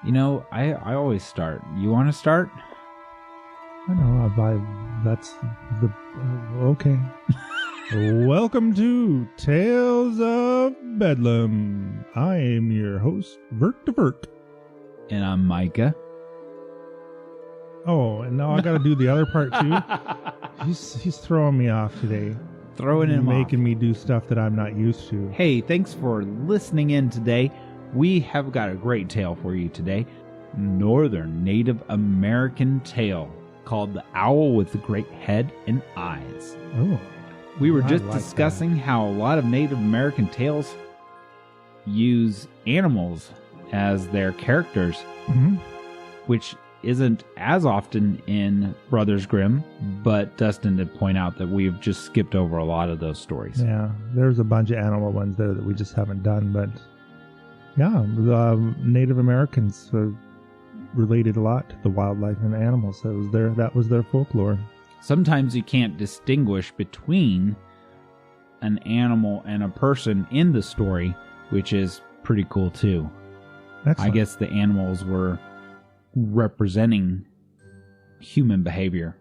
I always start. You want to start? I know. That's the okay. Welcome to Tales of Bedlam. I am your host, Vert de Vert. And I'm Micah. Oh, and now I got to do the other part too. He's throwing me off today. Making me do stuff that I'm not used to. Hey, thanks for listening in today. We have got a great tale for you today. Northern Native American tale called The Owl with the Great Head and Eyes. Oh. We were just discussing how a lot of Native American tales use animals as their characters, which isn't as often in Brothers Grimm, but Dustin did point out that we've just skipped over a lot of those stories. Yeah, there's a bunch of animal ones there that we just haven't done, but yeah, the Native Americans related a lot to the wildlife and animals. That was their folklore. Sometimes you can't distinguish between an animal and a person in the story, which is pretty cool too. Excellent. I guess the animals were representing human behavior,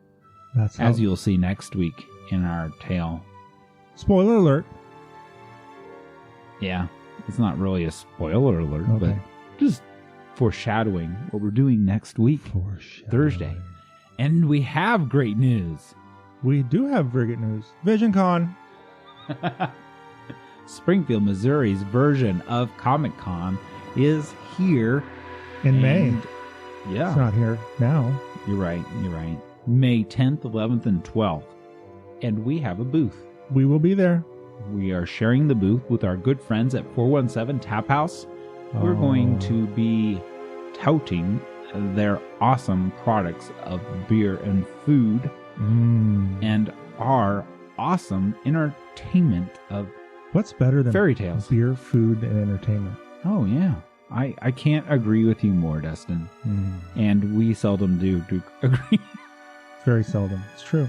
as you'll see next week in our tale. Spoiler alert. Yeah, it's not really a spoiler alert, but just foreshadowing what we're doing next week, Thursday. And we have great news. We do have very good news. VisionCon. Springfield, Missouri's version of Comic-Con is here. In May. Yeah. It's not here now. You're right. May 10th, 11th, and 12th. And we have a booth. We will be there. We are sharing the booth with our good friends at 417 Tap House. We're going to be touting their awesome products of beer and food and our awesome entertainment of what's better than fairy tales, beer, food, and entertainment. Oh, yeah. I can't agree with you more, Dustin. And we seldom do agree. Very seldom. It's true.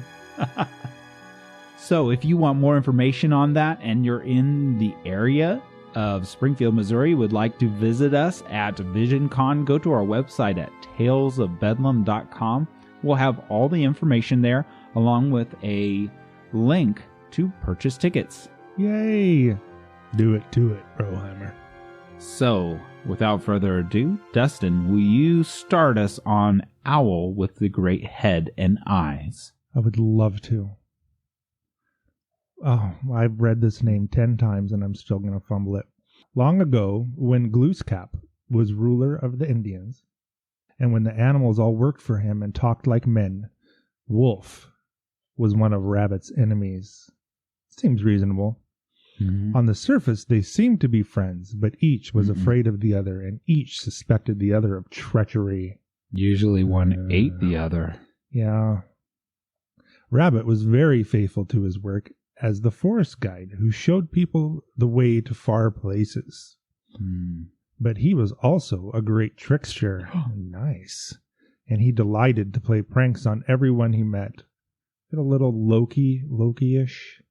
So if you want more information on that and you're in the area of Springfield, Missouri, would like to visit us at VisionCon, go to our website at talesofbedlam.com. We'll have all the information there, along with a link to purchase tickets. Yay! Do it, Broheimer. So, without further ado, Dustin, will you start us on Owl with the Great Head and Eyes? I would love to. Oh, I've read this name 10 times and I'm still going to fumble it. Long ago, when Glooskap was ruler of the Indians, and when the animals all worked for him and talked like men, Wolf was one of Rabbit's enemies. Seems reasonable. On the surface, they seemed to be friends, but each was afraid of the other, and each suspected the other of treachery. Usually one ate the other. Yeah. Rabbit was very faithful to his work as the forest guide who showed people the way to far places. But he was also a great trickster. Nice. And he delighted to play pranks on everyone he met. Get a little Loki-ish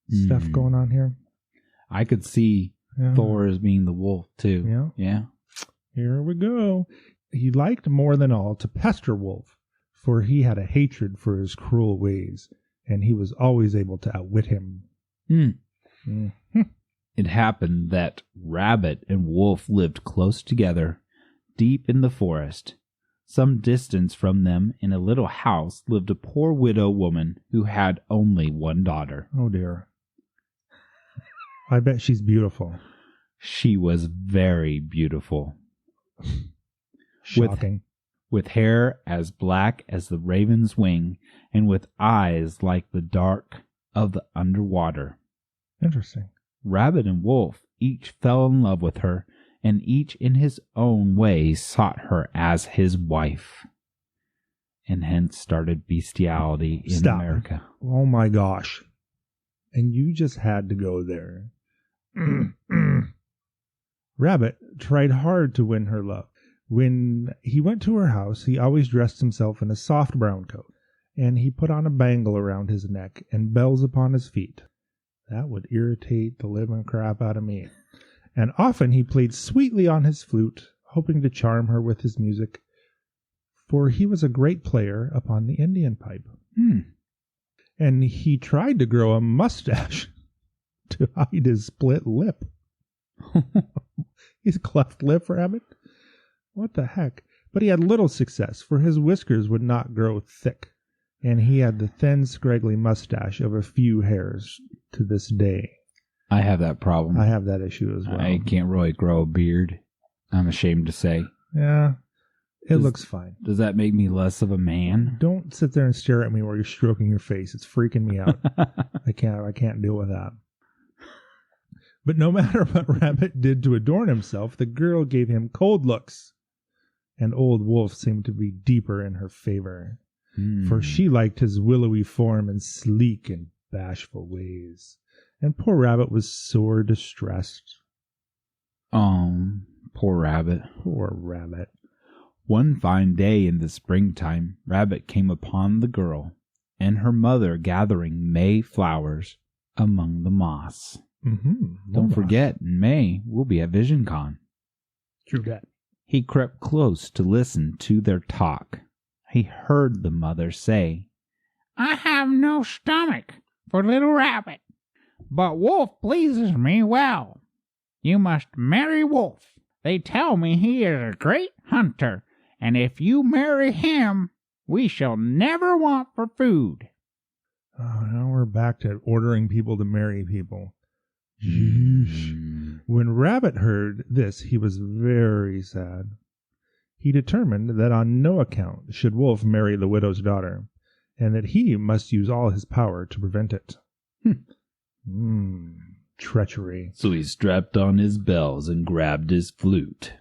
stuff going on here. I could see Thor as being the wolf too. Yeah. Here we go. He liked more than all to pester Wolf, for he had a hatred for his cruel ways, and he was always able to outwit him. It happened that Rabbit and Wolf lived close together, deep in the forest. Some distance from them, in a little house, lived a poor widow woman who had only one daughter. Oh, dear. I bet she's beautiful. She was very beautiful. Shocking. With hair as black as the raven's wing, and with eyes like the dark of the underwater. Interesting. Rabbit and Wolf each fell in love with her, and each in his own way sought her as his wife. And hence started bestiality in America. Oh my gosh. And you just had to go there. Rabbit tried hard to win her love. When he went to her house, he always dressed himself in a soft brown coat, and he put on a bangle around his neck and bells upon his feet. That would irritate the living crap out of me. And often he played sweetly on his flute, hoping to charm her with his music, for he was a great player upon the Indian pipe. And he tried to grow a mustache to hide his split lip. He's a cleft lip rabbit? What the heck? But he had little success, for his whiskers would not grow thick, and he had the thin, scraggly mustache of a few hairs to this day. I have that problem. I have that issue as well. I can't really grow a beard, I'm ashamed to say. Yeah, it looks fine. Does that make me less of a man? Don't sit there and stare at me while you're stroking your face. It's freaking me out. I can't deal with that. But no matter what Rabbit did to adorn himself, the girl gave him cold looks, and Old Wolf seemed to be deeper in her favor, for she liked his willowy form and sleek and bashful ways, and poor Rabbit was sore distressed. Poor Rabbit. Poor Rabbit. One fine day in the springtime, Rabbit came upon the girl and her mother gathering May flowers among the moss. Don't forget, in May, we'll be at VisionCon. True that. He crept close to listen to their talk. He heard the mother say, "I have no stomach for little Rabbit, but Wolf pleases me well. You must marry Wolf. They tell me he is a great hunter, and if you marry him, we shall never want for food." Oh, now we're back to ordering people to marry people. When Rabbit heard this, he was very sad. He determined that on no account should Wolf marry the widow's daughter, and that he must use all his power to prevent it. Treachery. So he strapped on his bells and grabbed his flute.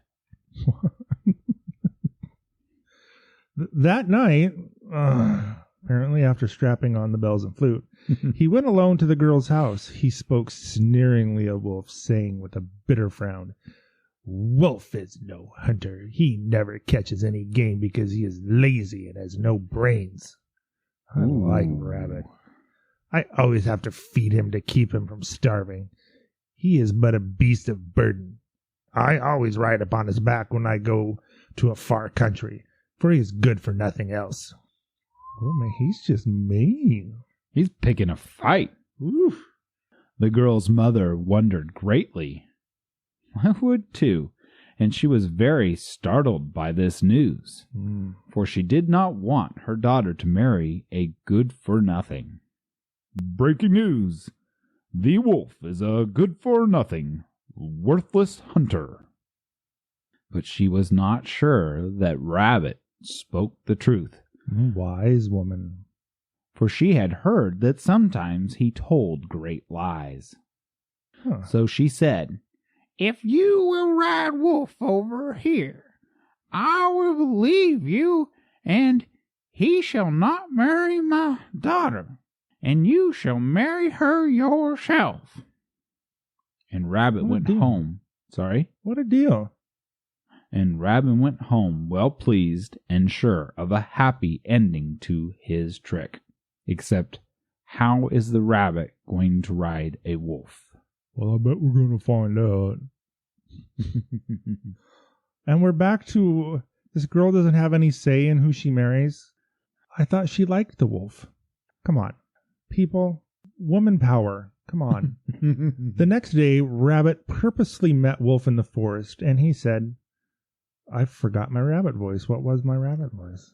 That night, apparently after strapping on the bells and flute, he went alone to the girl's house. He spoke sneeringly of Wolf, saying with a bitter frown, "Wolf is no hunter. He never catches any game because he is lazy and has no brains. I like Rabbit. I always have to feed him to keep him from starving. He is but a beast of burden. I always ride upon his back when I go to a far country, for he is good for nothing else." Oh man, he's just mean. He's picking a fight. Oof. The girl's mother wondered greatly. I would too, and she was very startled by this news, for she did not want her daughter to marry a good-for-nothing. Breaking news! The wolf is a good-for-nothing, worthless hunter. But she was not sure that Rabbit spoke the truth. Wise woman. For she had heard that sometimes he told great lies. So she said, "If you will ride Wolf over here, I will believe you, and he shall not marry my daughter, and you shall marry her yourself." And Rabbit went home. Sorry? What a deal. And Rabbit went home well pleased and sure of a happy ending to his trick. Except, how is the rabbit going to ride a wolf? Well, I bet we're going to find out. And we're back to this girl doesn't have any say in who she marries. I thought she liked the wolf. Come on. People, woman power. Come on. The next day, Rabbit purposely met Wolf in the forest, and he said, "I forgot my rabbit voice. What was my rabbit voice?"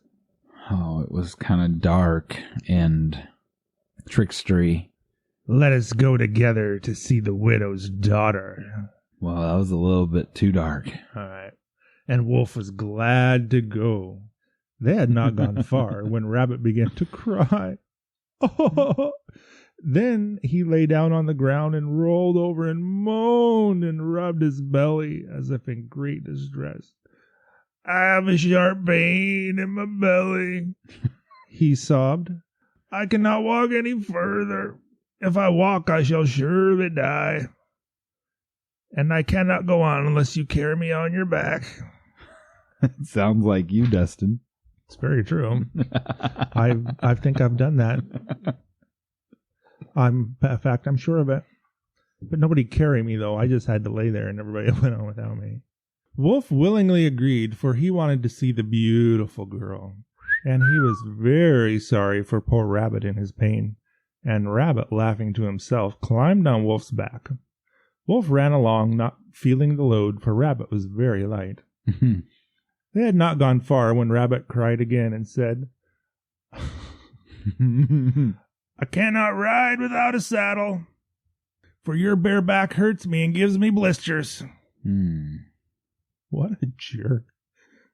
Oh, it was kind of dark and trickstery. "Let us go together to see the widow's daughter." Well, that was a little bit too dark. All right. And Wolf was glad to go. They had not gone far when Rabbit began to cry. Oh! Then he lay down on the ground and rolled over and moaned and rubbed his belly as if in great distress. "I have a sharp pain in my belly," he sobbed. "I cannot walk any further. If I walk, I shall surely die. And I cannot go on unless you carry me on your back." It sounds like you, Dustin. It's very true. I think I've done that. In fact, I'm sure of it. But nobody carried me, though. I just had to lay there and everybody went on without me. Wolf willingly agreed, for he wanted to see the beautiful girl, and he was very sorry for poor Rabbit in his pain. And Rabbit, laughing to himself, climbed on Wolf's back. Wolf ran along, not feeling the load, for Rabbit was very light. They had not gone far when Rabbit cried again and said, I cannot ride without a saddle, for your bare back hurts me and gives me blisters. What a jerk.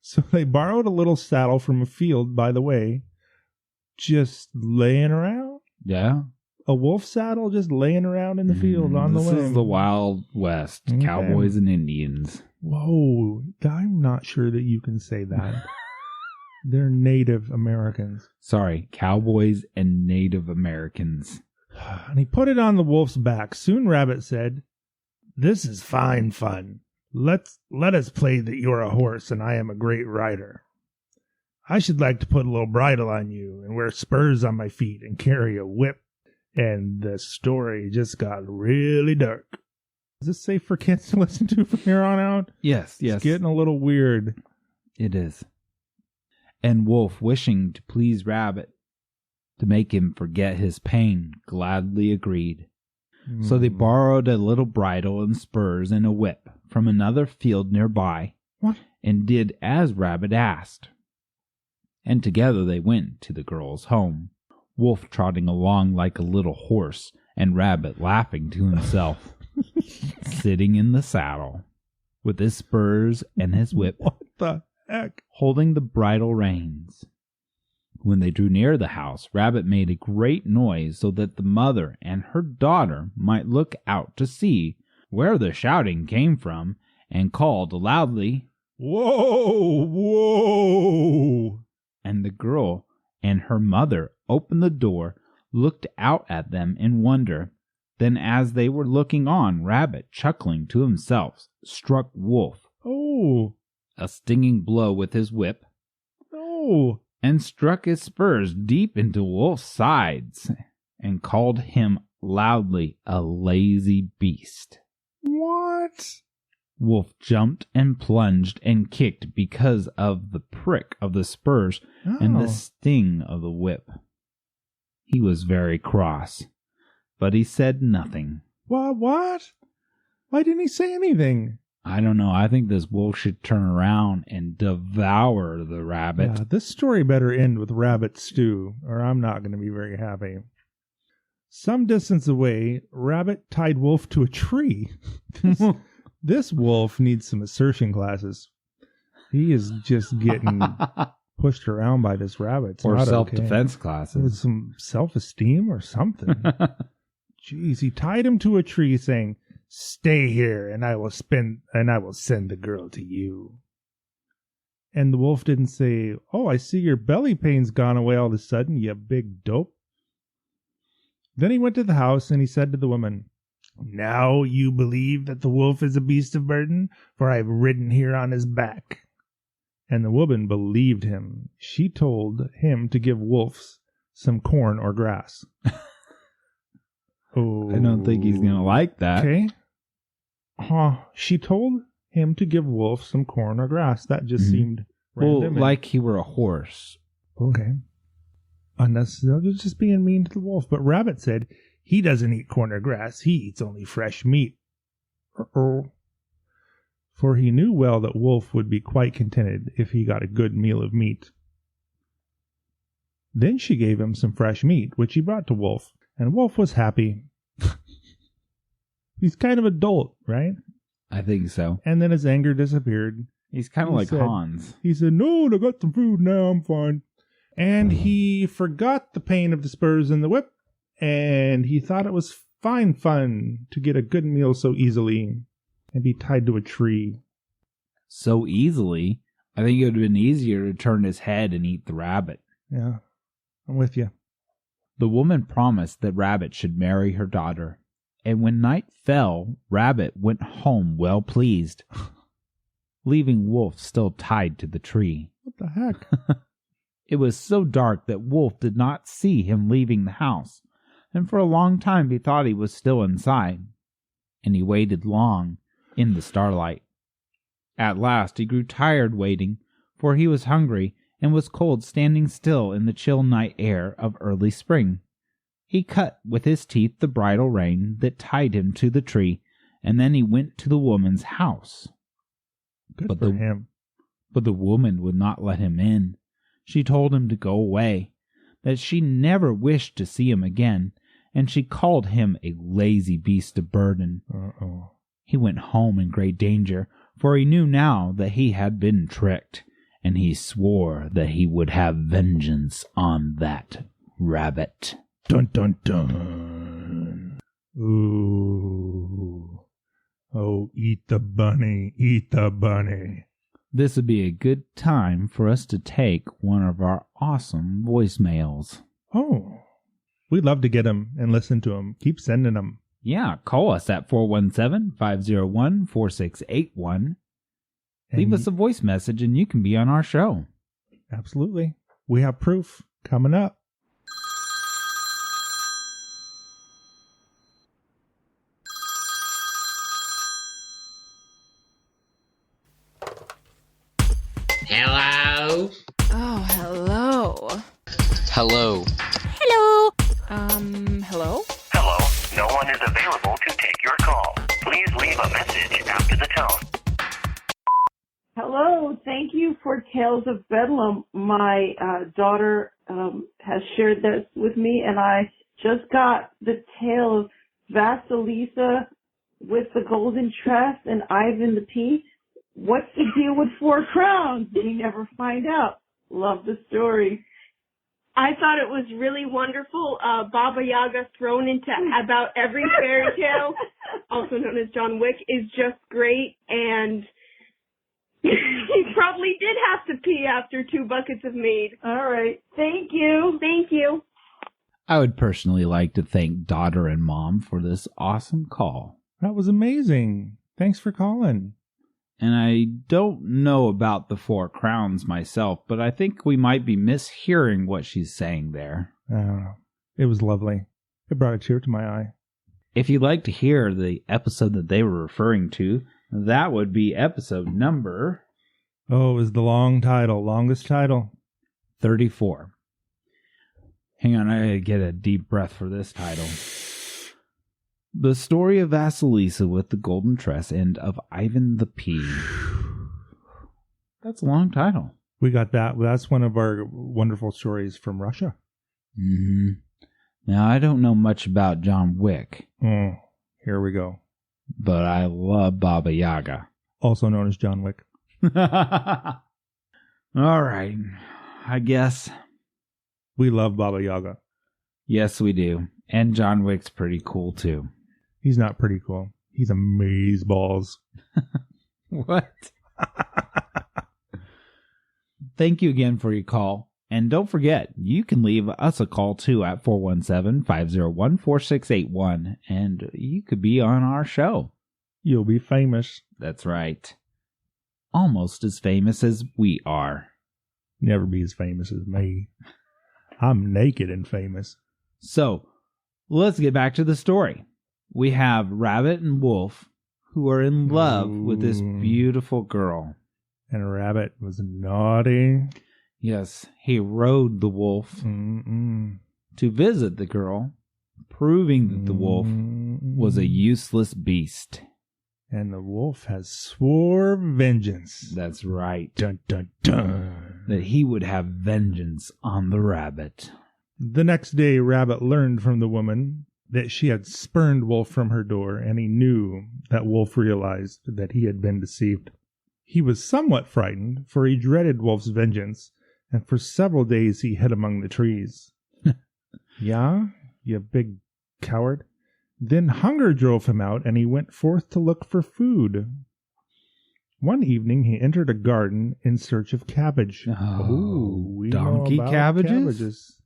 So they borrowed a little saddle from a field by the way, just laying around. Yeah. A wolf saddle just laying around in the field on the way. This is the Wild West, okay. Cowboys and Indians. Whoa, I'm not sure that you can say that. They're Native Americans. Sorry, cowboys and Native Americans. And he put it on the wolf's back. Soon Rabbit said, This is fine fun. Let us play that you're a horse and I am a great rider. I should like to put a little bridle on you and wear spurs on my feet and carry a whip. And the story just got really dark. Is this safe for kids to listen to from here on out? Yes. It's getting a little weird. It is. And Wolf, wishing to please Rabbit, to make him forget his pain, gladly agreed. So they borrowed a little bridle and spurs and a whip from another field nearby, and did as Rabbit asked. And together they went to the girl's home, Wolf trotting along like a little horse, and Rabbit laughing to himself, sitting in the saddle, with his spurs and his whip. What the heck? Holding the bridle reins. When they drew near the house, Rabbit made a great noise so that the mother and her daughter might look out to see where the shouting came from, and called loudly, Whoa, whoa! And the girl and her mother opened the door, looked out at them in wonder. Then as they were looking on, Rabbit, chuckling to himself, struck Wolf a stinging blow with his whip, and struck his spurs deep into Wolf's sides, and called him loudly a lazy beast. What? Wolf jumped and plunged and kicked because of the prick of the spurs and the sting of the whip. He was very cross, but he said nothing. What? Why didn't he say anything? I don't know. I think this wolf should turn around and devour the rabbit. Yeah, this story better end with rabbit stew, or I'm not going to be very happy. Some distance away, Rabbit tied Wolf to a tree. This wolf needs some assertion classes. He is just getting pushed around by this rabbit. It's or not self-defense okay. classes. With some self-esteem or something. Jeez, he tied him to a tree saying, "Stay here and I will send the girl to you." And the wolf didn't say, "Oh, I see your belly pain's gone away all of a sudden, you big dope." Then he went to the house and he said to the woman, "Now you believe that the wolf is a beast of burden, for I have ridden here on his back." And the woman believed him. She told him to give wolves some corn or grass. Oh, I don't think he's going to like that. Okay. She told him to give Wolf some corn or grass. That just seemed random. Well, like he were a horse. Okay. Unnecessary. Just being mean to the wolf. But Rabbit said he doesn't eat corn or grass. He eats only fresh meat. For he knew well that Wolf would be quite contented if he got a good meal of meat. Then she gave him some fresh meat, which he brought to Wolf. And Wolf was happy. He's kind of a dolt, right? I think so. And then his anger disappeared. He's kind of like Hans. He said, "No, I got some food now, I'm fine." And he forgot the pain of the spurs and the whip. And he thought it was fine fun to get a good meal so easily and be tied to a tree. So easily? I think it would have been easier to turn his head and eat the rabbit. Yeah, I'm with you. The woman promised that Rabbit should marry her daughter, and when night fell, Rabbit went home well pleased, leaving Wolf still tied to the tree. What the heck? It was so dark that Wolf did not see him leaving the house, and for a long time he thought he was still inside, and he waited long in the starlight. At last he grew tired waiting, for he was hungry and was cold standing still in the chill night air of early spring. He cut with his teeth the bridle rein that tied him to the tree, and then he went to the woman's house. Good for him. But the woman would not let him in. She told him to go away, that she never wished to see him again, and she called him a lazy beast of burden. Uh-oh. He went home in great danger, for he knew now that he had been tricked, and he swore that he would have vengeance on that rabbit. Dun, dun, dun. Ooh. Oh, eat the bunny, eat the bunny. This would be a good time for us to take one of our awesome voicemails. Oh, we'd love to get them and listen to them. Keep sending them. Yeah, call us at 417-501-4681. Leave us a voice message and you can be on our show. Absolutely. We have proof coming up. Hello? Oh, hello. Hello. Hello. Hello? Hello, no one is available to take your call. Please leave a message after the tone. Hello, thank you for Tales of Bedlam. My daughter has shared this with me, and I just got the tale of Vasilisa with the golden tress and Ivan the Pea. What's the deal with 4 crowns? We never find out. Love the story. I thought it was really wonderful. Baba Yaga thrown into about every fairy tale, also known as John Wick, is just great. And he probably did have to pee after 2 buckets of mead. All right. Thank you. Thank you. I would personally like to thank daughter and mom for this awesome call. That was amazing. Thanks for calling. And I don't know about the 4 crowns myself, but I think we might be mishearing what she's saying there. It was lovely. It brought a tear to my eye. If you'd like to hear the episode that they were referring to, that would be episode number... Oh, it was the longest title. 34. Hang on, I gotta get a deep breath for this title. The Story of Vasilisa with the Golden Tress and of Ivan the Pea. That's a long title. We got that. That's one of our wonderful stories from Russia. Mm-hmm. Now, I don't know much about John Wick. Here we go. But I love Baba Yaga. Also known as John Wick. All right. I guess. We love Baba Yaga. Yes, we do. And John Wick's pretty cool, too. He's not pretty cool. He's amazeballs. What? Thank you again for your call. And don't forget, you can leave us a call too at 417-501-4681. And you could be on our show. You'll be famous. That's right. Almost as famous as we are. Never be as famous as me. I'm naked and famous. So, let's get back to the story. We have Rabbit and Wolf who are in love with this beautiful girl. And Rabbit was naughty. Yes, he rode the wolf to visit the girl, proving that the wolf was a useless beast. And the wolf has swore vengeance. That's right. Dun, dun, dun. That he would have vengeance on the rabbit. The next day, Rabbit learned from the woman that she had spurned Wolf from her door, and he knew that Wolf realized that he had been deceived. He was somewhat frightened, for he dreaded Wolf's vengeance, and for several days he hid among the trees. Yeah, you big coward. Then hunger drove him out, and he went forth to look for food. One evening he entered a garden in search of cabbage. We donkey cabbages?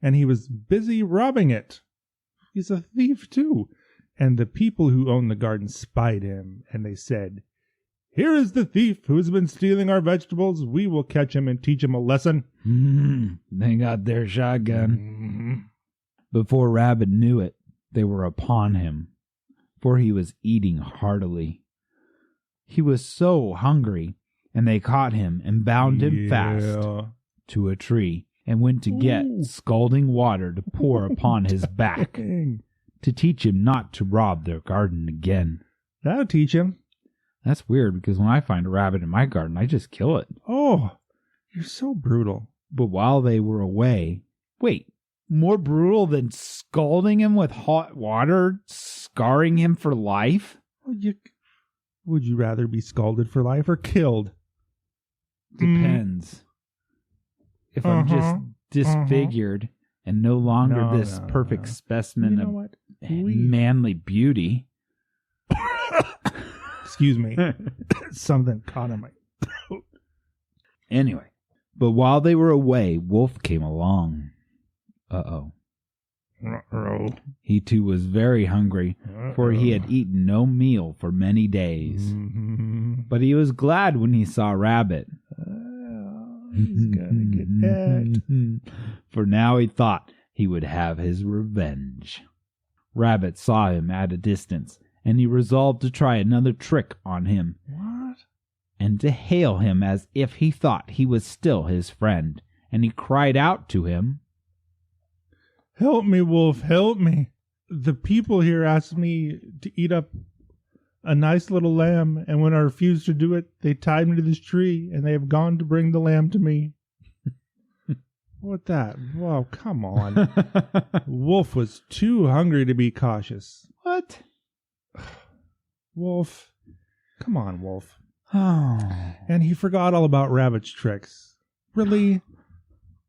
And he was busy robbing it. He's a thief, too. And the people who owned the garden spied him, and they said, "Here is the thief who has been stealing our vegetables. We will catch him and teach him a lesson." They got their shotgun. Before Rabbit knew it, they were upon him, for he was eating heartily. He was so hungry, and they caught him and bound him fast to a tree and went to get scalding water to pour upon his back to teach him not to rob their garden again. That'll teach him. That's weird, because when I find a rabbit in my garden, I just kill it. Oh, you're so brutal. But while they were away... Wait, more brutal than scalding him with hot water, scarring him for life? Would you rather be scalded for life or killed? Depends. If I'm just disfigured and no longer this perfect specimen of manly beauty... Excuse me. Something caught on my throat. Anyway, but while they were away, Wolf came along. Uh-oh. He too was very hungry, for he had eaten no meal for many days. But he was glad when he saw Rabbit. He's gonna get that. For now he thought he would have his revenge. Rabbit saw him at a distance, and he resolved to try another trick on him. What? And to hail him as if he thought he was still his friend. And he cried out to him, "Help me, Wolf, help me. The people here asked me to eat up a nice little lamb, and when I refused to do it, they tied me to this tree, and they have gone to bring the lamb to me." What that? Whoa, come on. Wolf was too hungry to be cautious. What? Wolf. Come on, Wolf. Oh. And he forgot all about Rabbit's tricks. Really?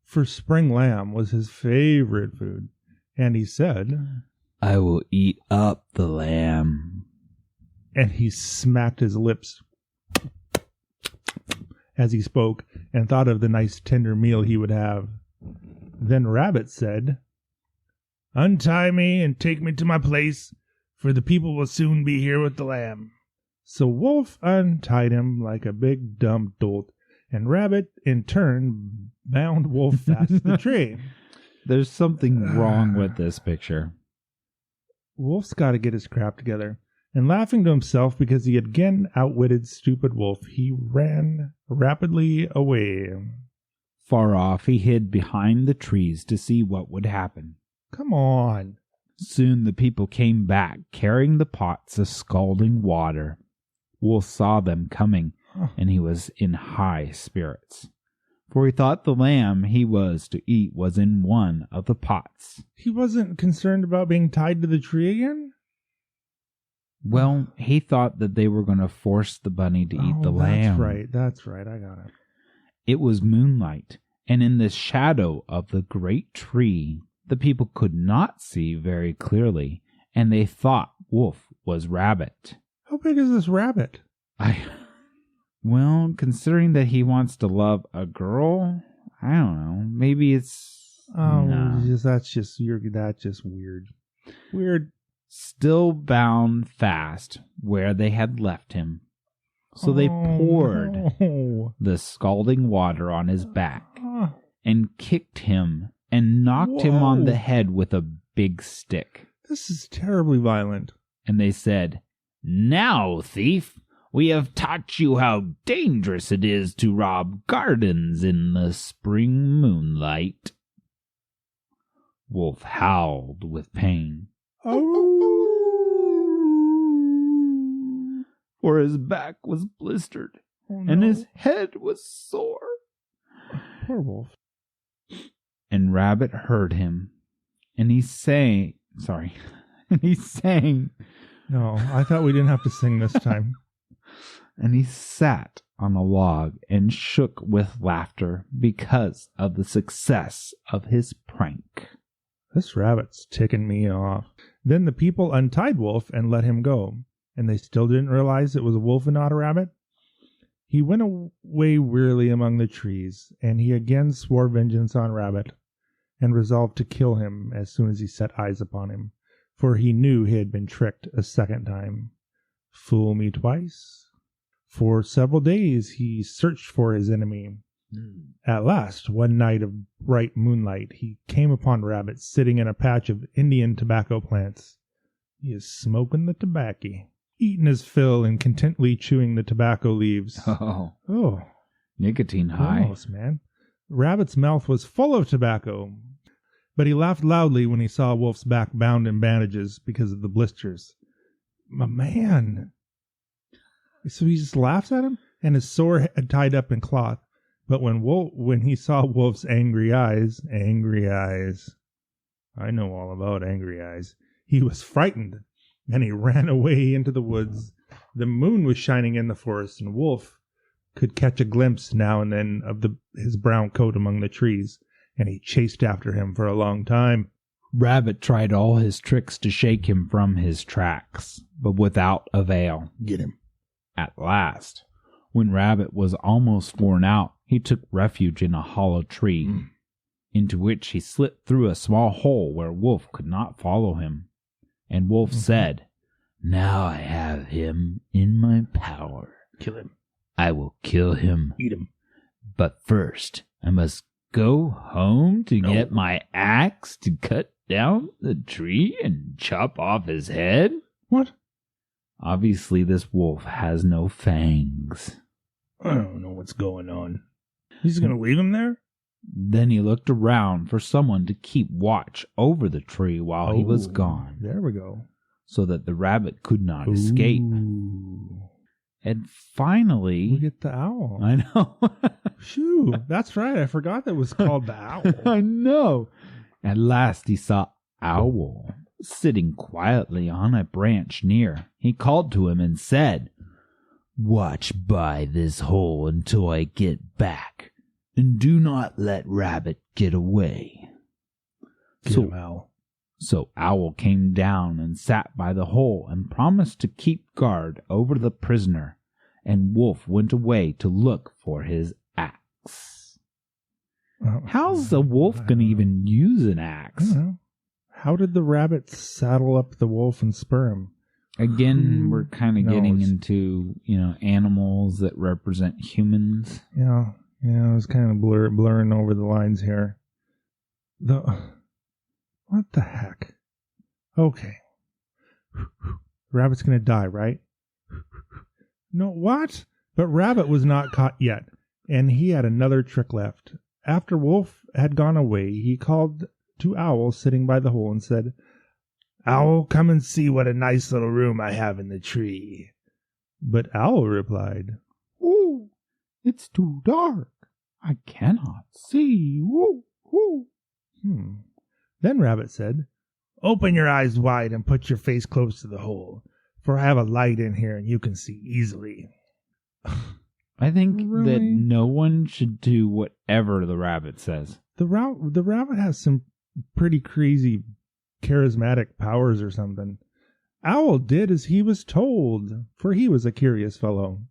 For spring lamb was his favorite food. And he said, "I will eat up the lamb." And he smacked his lips as he spoke and thought of the nice tender meal he would have. Then Rabbit said, "Untie me and take me to my place, for the people will soon be here with the lamb." So Wolf untied him like a big dumb dolt, and Rabbit, in turn, bound Wolf fast to the tree. There's something wrong with this picture. Wolf's got to get his crap together. And laughing to himself because he had again outwitted stupid Wolf, he ran rapidly away. Far off, he hid behind the trees to see what would happen. Come on. Soon the people came back, carrying the pots of scalding water. Wolf saw them coming, and he was in high spirits, for he thought the lamb he was to eat was in one of the pots. He wasn't concerned about being tied to the tree again? Well, he thought that they were going to force the bunny to eat the lamb. That's right, I got it. It was moonlight, and in the shadow of the great tree, the people could not see very clearly, and they thought Wolf was Rabbit. How big is this rabbit? Well, considering that he wants to love a girl, I don't know. Maybe it's... That's just weird. Weird. Still bound fast where they had left him. So they poured the scalding water on his back and kicked him and knocked him on the head with a big stick. This is terribly violent. And they said, "Now, thief, we have taught you how dangerous it is to rob gardens in the spring moonlight." Wolf howled with pain. For his back was blistered, and his head was sore. Poor Wolf. And Rabbit heard him, and he sang... No, I thought we didn't have to sing this time. And he sat on a log and shook with laughter because of the success of his prank. This rabbit's ticking me off. Then the people untied Wolf and let him go, and they still didn't realize it was a wolf and not a rabbit. He went away wearily among the trees, and he again swore vengeance on Rabbit, and resolved to kill him as soon as he set eyes upon him, for he knew he had been tricked a second time. Fool me twice. For several days he searched for his enemy. At last, one night of bright moonlight, he came upon Rabbit sitting in a patch of Indian tobacco plants. He is smoking the tobacco. eating his fill and contentedly chewing the tobacco leaves. Oh, nicotine high. Gross, man. Rabbit's mouth was full of tobacco, but he laughed loudly when he saw Wolf's back bound in bandages because of the blisters. My man. So he just laughs at him, and his sore head tied up in cloth. But when he saw Wolf's angry eyes, I know all about angry eyes, he was frightened, and he ran away into the woods. The moon was shining in the forest, and Wolf could catch a glimpse now and then of his brown coat among the trees, and he chased after him for a long time. Rabbit tried all his tricks to shake him from his tracks, but without avail. Get him. At last, when Rabbit was almost worn out, he took refuge in a hollow tree, into which he slipped through a small hole where Wolf could not follow him. And Wolf said, "Now I have him in my power. Kill him. I will kill him. Eat him. But first, I must go home to get my axe to cut down the tree and chop off his head." What? Obviously, this wolf has no fangs. I don't know what's going on. He's going to leave him there? Then he looked around for someone to keep watch over the tree while he was gone, There we go. so that the rabbit could not escape. And finally... We get the owl. I know. Shoo, that's right. I forgot that was called the owl. I know. At last he saw Owl sitting quietly on a branch near. He called to him and said, "Watch by this hole until I get back, and do not let Rabbit get away." Get him, Owl. So Owl came down and sat by the hole and promised to keep guard over the prisoner, and Wolf went away to look for his axe. How's a wolf going to even use an axe? I don't know. How did the rabbit saddle up the wolf and spur him? Again, we're kind of getting into, animals that represent humans. Yeah, it was kind of blurring over the lines here. What the heck? Okay. Rabbit's going to die, right? No, what? But Rabbit was not caught yet, and he had another trick left. After Wolf had gone away, he called to Owl sitting by the hole and said, "Owl, come and see what a nice little room I have in the tree." But Owl replied, "Oh, it's too dark. I cannot see. Woo, woo." Then Rabbit said, "Open your eyes wide and put your face close to the hole, for I have a light in here and you can see easily." I think that no one should do whatever the rabbit says. The rabbit has some pretty crazy charismatic powers or something. Owl did as he was told, for he was a curious fellow.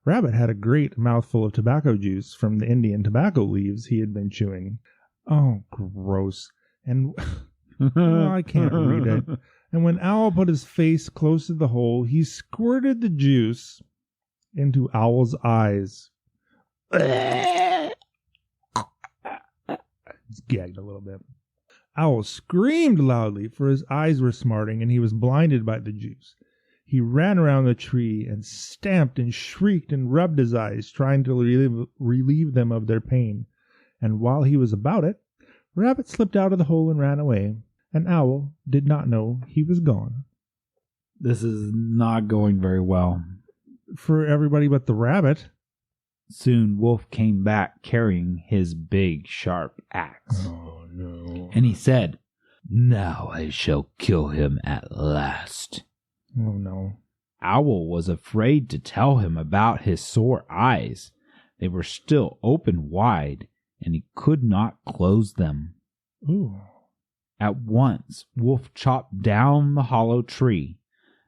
Rabbit had a great mouthful of tobacco juice from the Indian tobacco leaves he had been chewing. Oh, gross. And I can't read it. And when Owl put his face close to the hole, he squirted the juice into Owl's eyes. It's gagged a little bit. Owl screamed loudly, for his eyes were smarting and he was blinded by the juice. He ran around the tree and stamped and shrieked and rubbed his eyes, trying to relieve them of their pain. And while he was about it, Rabbit slipped out of the hole and ran away, and Owl did not know he was gone. This is not going very well. For everybody but the rabbit. Soon Wolf came back carrying his big, sharp axe. Oh, no. And he said, "Now I shall kill him at last." Oh, no. Owl was afraid to tell him about his sore eyes. They were still open wide, and he could not close them. Ooh. At once, Wolf chopped down the hollow tree.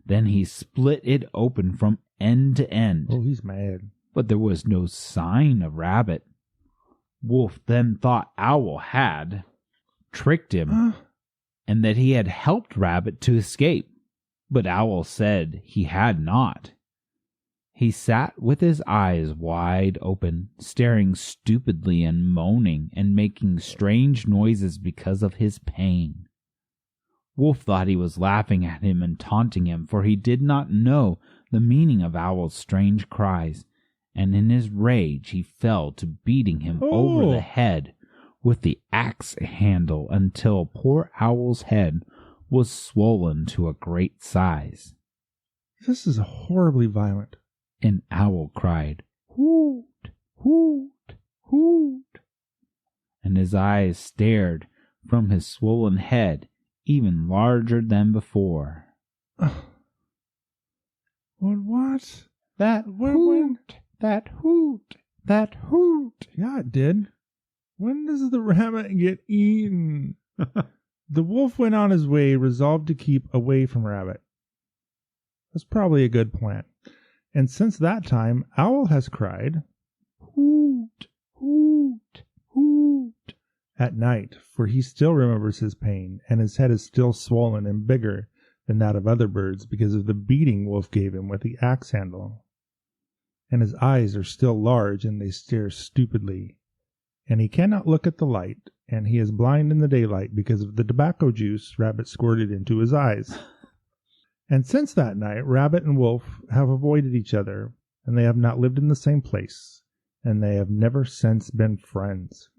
Then he split it open from end to end. Oh, he's mad. But there was no sign of Rabbit. Wolf then thought Owl had tricked him, and that he had helped Rabbit to escape. But Owl said he had not. He sat with his eyes wide open, staring stupidly and moaning and making strange noises because of his pain. Wolf thought he was laughing at him and taunting him, for he did not know the meaning of Owl's strange cries, and in his rage he fell to beating him over the head with the axe handle until poor Owl's head was swollen to a great size. This is horribly violent. And Owl cried, "Hoot, hoot, hoot," and his eyes stared from his swollen head even larger than before. What? That hoot, that hoot, that hoot. Yeah, it did. When does the rabbit get eaten? The wolf went on his way, resolved to keep away from Rabbit. That's probably a good plan. And since that time, Owl has cried, "Hoot, hoot, hoot," at night, for he still remembers his pain, and his head is still swollen and bigger than that of other birds because of the beating Wolf gave him with the axe handle. And his eyes are still large, and they stare stupidly. And he cannot look at the light, and he is blind in the daylight because of the tobacco juice Rabbit squirted into his eyes. And since that night, Rabbit and Wolf have avoided each other, and they have not lived in the same place, and they have never since been friends.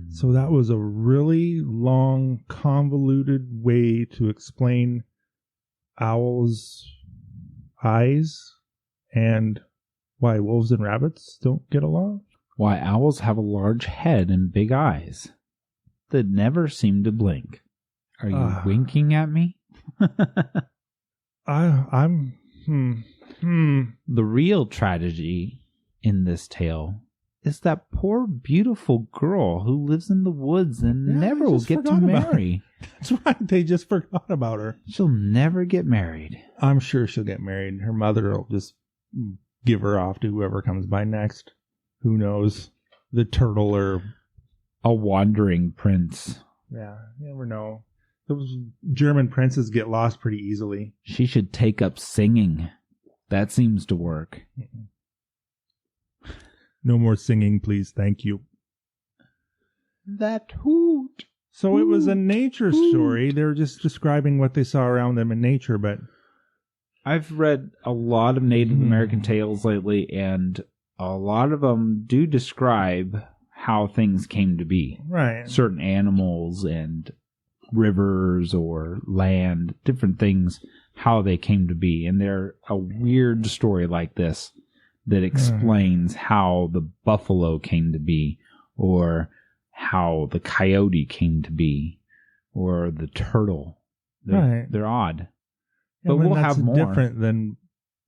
So that was a really long, convoluted way to explain Owl's eyes and why wolves and rabbits don't get along. Why owls have a large head and big eyes that never seem to blink. Are you winking at me? I'm The real tragedy in this tale is that poor beautiful girl who lives in the woods and never will get to marry. That's right, they just forgot about her. She'll never get married. I'm sure she'll get married. Her mother will just give her off to whoever comes by next. Who knows? The turtle or a wandering prince. Yeah, you never know. Those German princes get lost pretty easily. She should take up singing. That seems to work. No more singing, please. Thank you. That hoot. So it was a nature story. They were just describing what they saw around them in nature, but I've read a lot of Native American tales lately, and a lot of them do describe how things came to be. Right. Certain animals and rivers or land, different things, how they came to be. And they're a weird story like this that explains how the buffalo came to be, or how the coyote came to be, or the turtle. They're odd. But we'll have more. Different than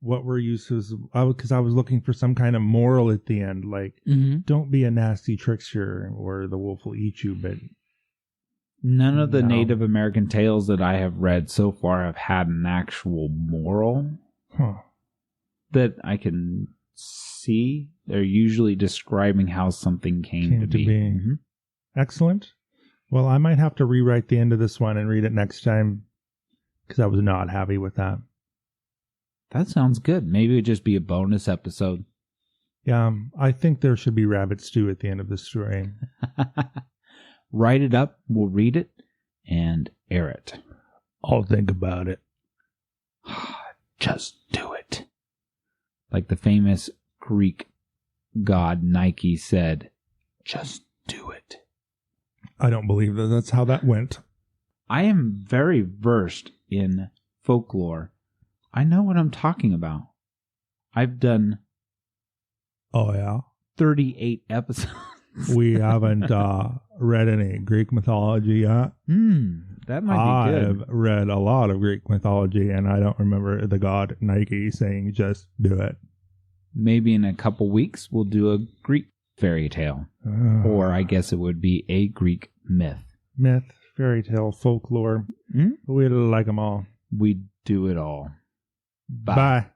what we're used to. Because I was looking for some kind of moral at the end, like don't be a nasty trickster, or the wolf will eat you. But none of the Native American tales that I have read so far have had an actual moral that I can see. They're usually describing how something came to be. Mm-hmm. Excellent. Well, I might have to rewrite the end of this one and read it next time, because I was not happy with that. That sounds good. Maybe it would just be a bonus episode. Yeah, I think there should be rabbit stew at the end of the story. Write it up, we'll read it, and air it. I'll think about it. Just do it. Like the famous Greek god Nike said, just do it. I don't believe that that's how that went. I am very versed in folklore. I know what I'm talking about. I've done 38 episodes. We haven't read any Greek mythology yet. That might be good. I've read a lot of Greek mythology, and I don't remember the god Nike saying, just do it. Maybe in a couple weeks, we'll do a Greek fairy tale. Or I guess it would be a Greek myth. Myth, fairy tale, folklore. We like them all. We do it all. Bye.